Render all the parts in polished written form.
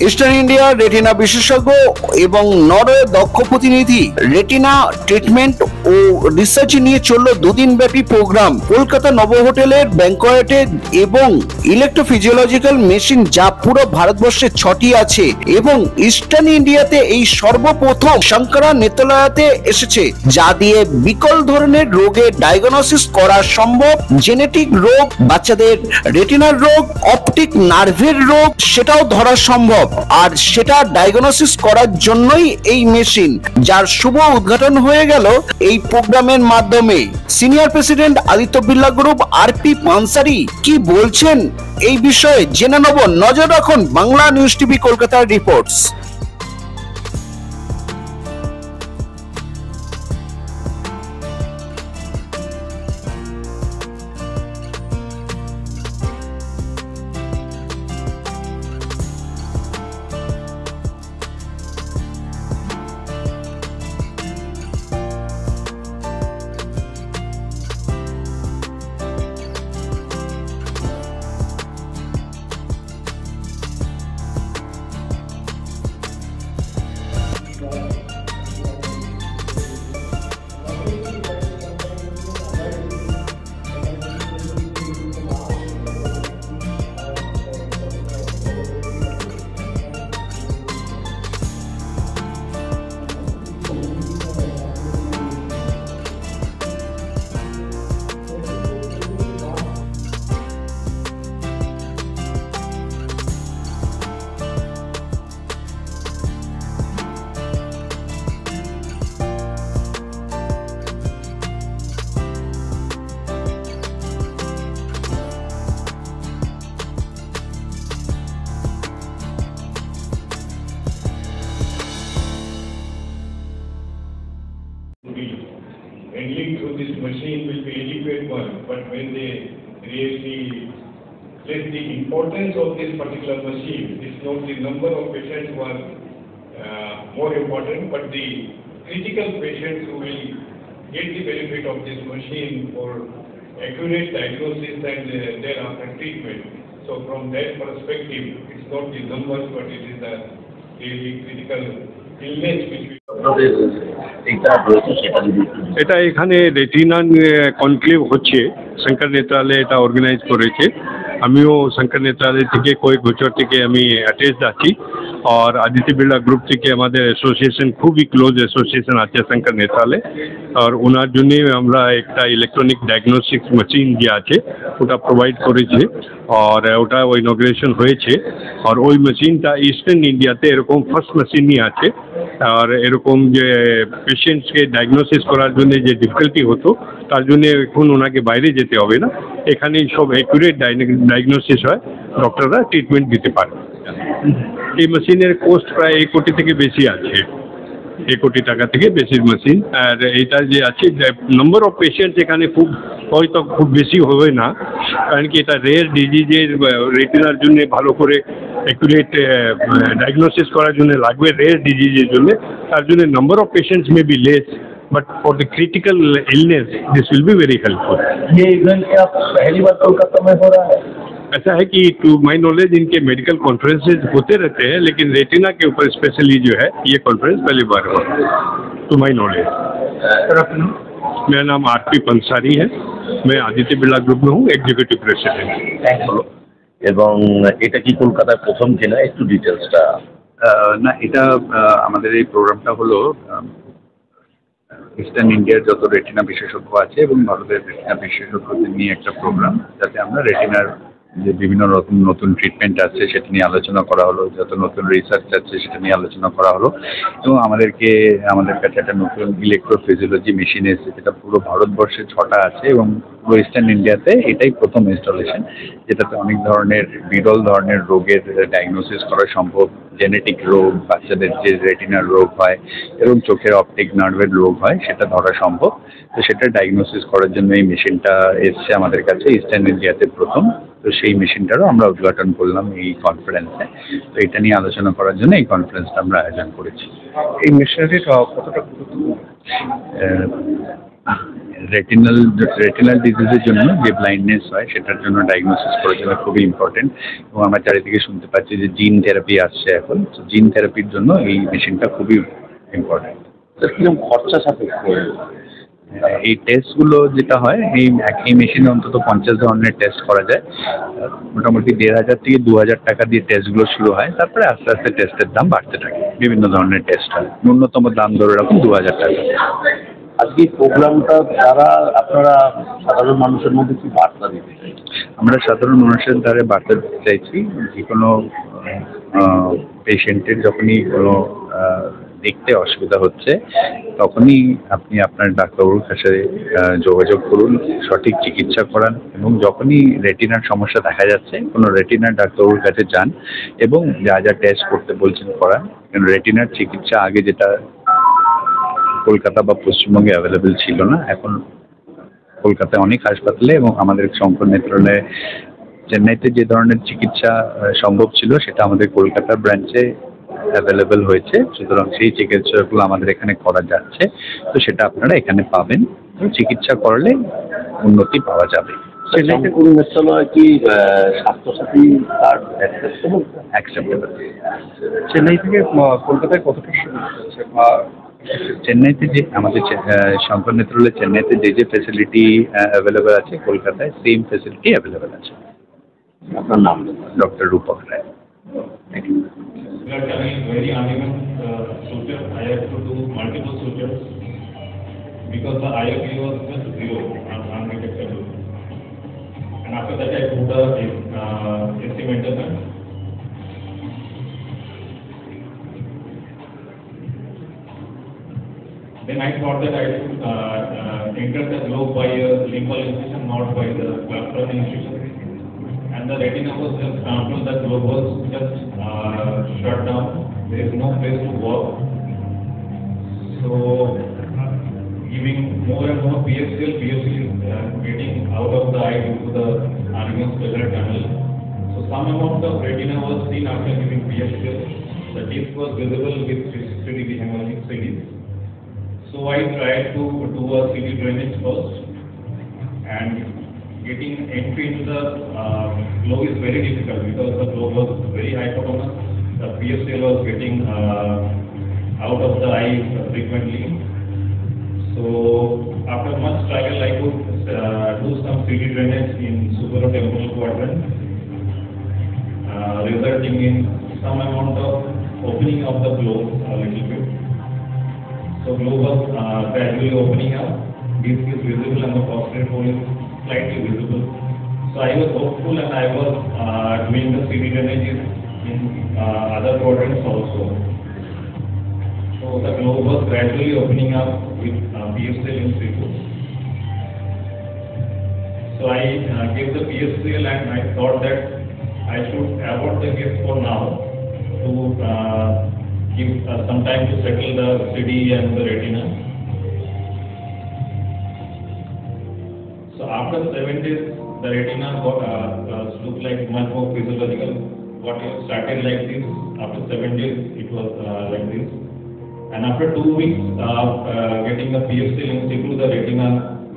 Eastern India retina বিশেষজ্ঞ এবং Norway দক্ষ প্রতিনিধি রেটিনা ট্রিটমেন্ট ও রিসার্চ নিয়ে চলল দুদিন ব্যাপী প্রোগ্রাম। কলকাতা নব হোটেলের ব্যাংকোয়েটে এবং ইলেকট্রোফিজিওলজিক্যাল মেশিন যা পুরো ভারতবর্ষে 6টি আছে এবং ইস্টার্ন ইন্ডিয়াতে এই সর্বপ্রথম শঙ্করা নেত্রালয়াতে এসেছে, যা দিয়ে বিকল ধরনের রোগের ডায়াগনোসিস করা সম্ভব। জেনেটিক রোগ, বাচ্চাদের রেটিনার রোগ, অপটিক নার্ভের রোগ সেটাও ধরা সম্ভব, আর সেটা ডায়াগনোসিস করার জন্যই এই মেশিন, যার শুভ উদ্ঘাটন হয়ে গেল এই প্রোগ্রামের মাধ্যমে। Senior president Aditya Birla group R P. Pansari কি বলছেন এই বিষয়ে জেনে নেব। নজর রাখুন বাংলা নিউজ টিভি কলকাতার reports. Handling through this machine will be adequate one, but when they really place the importance of this particular machine, it's not the number of patients who are more important, but the critical patients who will get the benefit of this machine for accurate diagnosis and thereafter treatment. So from that perspective, it's not the numbers, but it is the really critical illness which we এটা এখানে retina conclave হচ্ছে, শঙ্কর নেত্রালয় এটা organise করেছে। আমিও শঙ্কর নেত্রালয় থেকে কয়েক বছর থেকে আমি অ্যাটেচ আছি, আর আদিত্য বিড়লা গ্রুপ থেকে আমাদের অ্যাসোসিয়েশন খুবই ক্লোজ অ্যাসোসিয়েশন আছে শঙ্কর নেত্রালয়, আর ওনার জন্যে আমরা একটা ইলেকট্রনিক ডায়াগনস্টিক মেশিন যে আছে ওটা প্রোভাইড করেছে, আর ওটা ইনগ্রেশন হয়েছে। আর ওই মেশিনটা ইস্টার্ন ইন্ডিয়াতে এরকম ফার্স্ট মেশিনই আছে, আর এরকম যে পেশেন্টসকে ডায়াগনোসিস করার জন্য যে ডিফিকাল্টি হতো তার জন্য এখন ওনাকে বাইরে যেতে হবে না, এখানেই সব অ্যাকুরেট ডায়াগনোসিস হয়, ডক্টররা ট্রিটমেন্ট দিতে পারে। এই মেশিনের কোস্ট প্রায় 1 কোটি থেকে বেশি আছে, 1 কোটি টাকা থেকে বেশি মেশিন। আর এটা যে আছে নম্বর অফ পেশেন্টস এখানে হয়তো খুব বেশি হবে না, কারণ কি এটা রেয়ার ডিজিজের রেটিনার জন্য ভালো করে অ্যাকুরেট ডায়াগনোসিস করার জন্য লাগবে রেয়ার ডিজিজের জন্য, তার জন্য number of patients may be less, but for the critical illness this will be very helpful. ये इवेंट क्या पहली बार कोलकाता में हो रहा है? ऐसा है कि टू माई नॉलेज इनके मेडिकल कॉन्फ्रेंसेज होते रहते हैं, लेकिन रेटिना के ऊपर स्पेशली जो है ये कॉन्फ्रेंस पहली बार हुआ टू माई नॉलेज। मेरा नाम आर.पी. पंसारी है, मैं आदित्य बिड़ला ग्रुप में हूँ एग्जीक्यूटिव प्रेसिडेंट। এবং এটা কি কলকাতার প্রথম কিনা, একটু ডিটেলসটা? না, এটা আমাদের এই প্রোগ্রামটা হলো ইস্টার্ন ইন্ডিয়ার যত রেটিনা বিশেষজ্ঞ আছে এবং ভারতের রেটিনা বিশেষজ্ঞদের নিয়ে একটা প্রোগ্রাম, যাতে আমরা রেটিনার যে বিভিন্ন নতুন নতুন ট্রিটমেন্ট আছে সেটা নিয়ে আলোচনা করা হলো, যত নতুন রিসার্চ আছে সেটা নিয়ে আলোচনা করা হলো, এবং আমাদের কাছে একটা নতুন ইলেকট্রোফিজিওলজি মেশিন এসেছে, যেটা পুরো ভারতবর্ষে 6টা আছে এবং পুরো ইস্টার্ন ইন্ডিয়াতে এটাই প্রথম ইনস্টলেশন, যেটাতে অনেক ধরনের বিরল ধরনের রোগের ডায়াগনোসিস করা সম্ভব। জেনেটিক রোগ, বাচ্চাদের যে রেটিনার রোগ হয় এবং চোখের অপটিক নার্ভের রোগ হয় সেটা ধরা সম্ভব। তো সেটা ডায়াগনোসিস করার জন্য এই মেশিনটা এসছে আমাদের কাছে ইস্টার্ন ইন্ডিয়াতে প্রথম। তো সেই মেশিনটারও আমরা উদ্ঘাটন করলাম এই কনফারেন্সে। তো এটা নিয়ে আলোচনা করার জন্য এই কনফারেন্সটা আমরা আয়োজন করেছি। এই মেশিনারিটা কতটা গুরুত্বপূর্ণ? রেটিনাল ডিজিজের জন্য যে ব্লাইন্ডনেস হয় সেটার জন্য ডায়াগনোসিস করার জন্য খুবই ইম্পর্টেন্ট। এবং আমরা চারিদিকে শুনতে পাচ্ছি যে জিন থেরাপি আসছে এখন, জিন থেরাপির জন্য এই মেশিনটা খুবই ইম্পর্টেন্ট। কিরকম খরচা সাপেক্ষ? এই টেস্টগুলো যেটা হয় এই মেশিনে অন্তত 50 ধরনের টেস্ট করা যায়। মোটামুটি 1500 থেকে 2000 টাকা দিয়ে টেস্টগুলো শুরু হয়, তারপরে আস্তে আস্তে টেস্টের দাম বাড়তে থাকে। বিভিন্ন ধরনের টেস্ট হয়, ন্যূনতম দাম ধরে রাখুন 2000 টাকা। আজকে এই প্রোগ্রামটা দ্বারা আপনারা সাধারণ মানুষের মধ্যে কি বার্তা দিতে চাই? আমরা সাধারণ মানুষের দ্বারা বার্তা দিতে চাইছি, যে কোনো পেশেন্টের যখনই কোনো দেখতে অসুবিধা হচ্ছে তখনই আপনি আপনার ডাক্তারবাবুর কাছে যোগাযোগ করুন, সঠিক চিকিৎসা করান, এবং যখনই রেটিনার সমস্যা দেখা যাচ্ছে কোনো রেটিনার ডাক্তারবাবুর কাছে যান এবং যা যা টেস্ট করতে বলছেন করান। কারণ রেটিনার চিকিৎসা আগে যেটা কলকাতা বা পশ্চিমবঙ্গে অ্যাভেলেবেল ছিল না, এখন কলকাতায় অনেক হাসপাতালে এবং আমাদের শঙ্কর নেত্রালয়ে চেন্নাইতে যে ধরনের চিকিৎসা সম্ভব ছিল সেটা আমাদের কলকাতার ব্রাঞ্চে অ্যাভেলেবেল হয়েছে। সুতরাং সেই চিকিৎসাগুলো আমাদের এখানে করা যাচ্ছে, তো সেটা আপনারা এখানে পাবেন। চিকিৎসা করলে উন্নতি পাওয়া যাবে। চেন্নাইতে কোন নেত্রালয় কি স্বাস্থ্যসাথী কার্ড অ্যাকসেপ্টেবল। চেন্নাই থেকে কলকাতায় কতটা সুবিধা হচ্ছে বা চেন্নাইতে যে আমাদের শঙ্কর নেত্রালয়ে চেন্নাইতে যে ফেসিলিটি অ্যাভেলেবেল আছে কলকাতায় সেম ফেসিলিটি অ্যাভেলেবেল আছে। আপনার নাম? Doctor Rupak Roy. Thank you. Blood coming very uneven suture. I have to do multiple sutures because the IOP was just zero, undetectable. And after that, I put a AC maintenance. Then I thought that I should enter the globe by a limbal incision, not by the cluster incision. And the retina was just down, the globe was just shut down. There is no place to work. So, giving more and more PFCL is getting out of the eye due to the uneven stellar tunnel. So, some amount of retina was seen after giving PFCL. The disc was visible with 360 degree hemorrhagic CDs. So, I tried to do a CD drainage first, and getting entry into the globe is very difficult because the globe was very hypotonous. The PFCL was getting out of the eye frequently. So after much struggle, I could do some CD drainage in superior-temporal quadrant, resulting in some amount of opening of the globe a little bit. So globe was gradually opening up. Disc is visible and the posterior pole is slightly visible. So I was hopeful, and I was doing the CD drainage in other quadrants also. So the globe was gradually opening up with PFCL in situ. So I gave the PFCL, and I thought that I should abort the case for now to give some time to settle the CD and the retina. So after 7 days, the retina looked like much more physiological. What it started like this, after 7 days, it was like this. And after 2 weeks of getting the PFCL in situ, the retina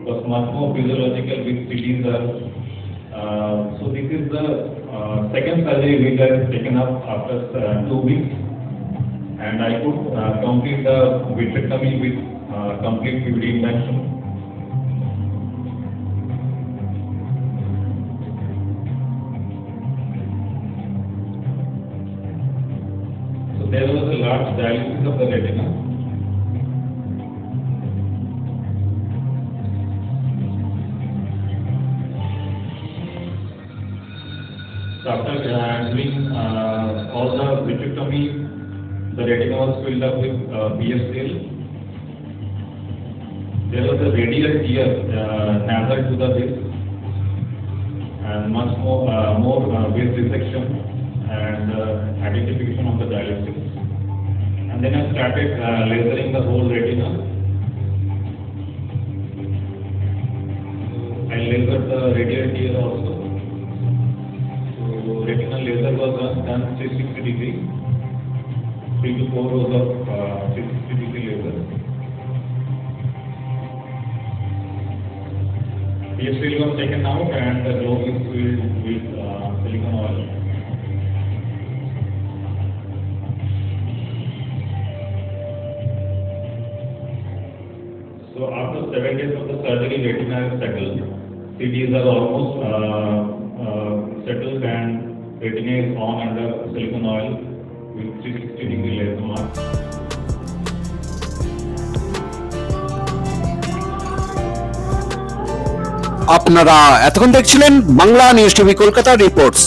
was much more physiological with CDs. So this is the second surgery which I have taken up after 2 weeks. And I could complete the vitrectomy with complete PVD induction. There was a large dialysis of the retina. So after doing all the vitrectomy, the retina was filled up with PFCL. There was a radial tear nasal to the disc, and much more base dissection and identification of the dialysis. And then I started lasering the whole retina. I lasered the radial tear also. So retinal laser was done 360 degree, 3 to 4 rows of 360 degree laser. PF silicone taken out and the globe is filled with silicone oil. So after 7 days of the surgery, retina is settled. CDs are almost settled and retina is on under silicone oil with 360-degree laser mask. আপনারা এতক্ষণ দেখছিলেন Bangla news TV Kolkata reports.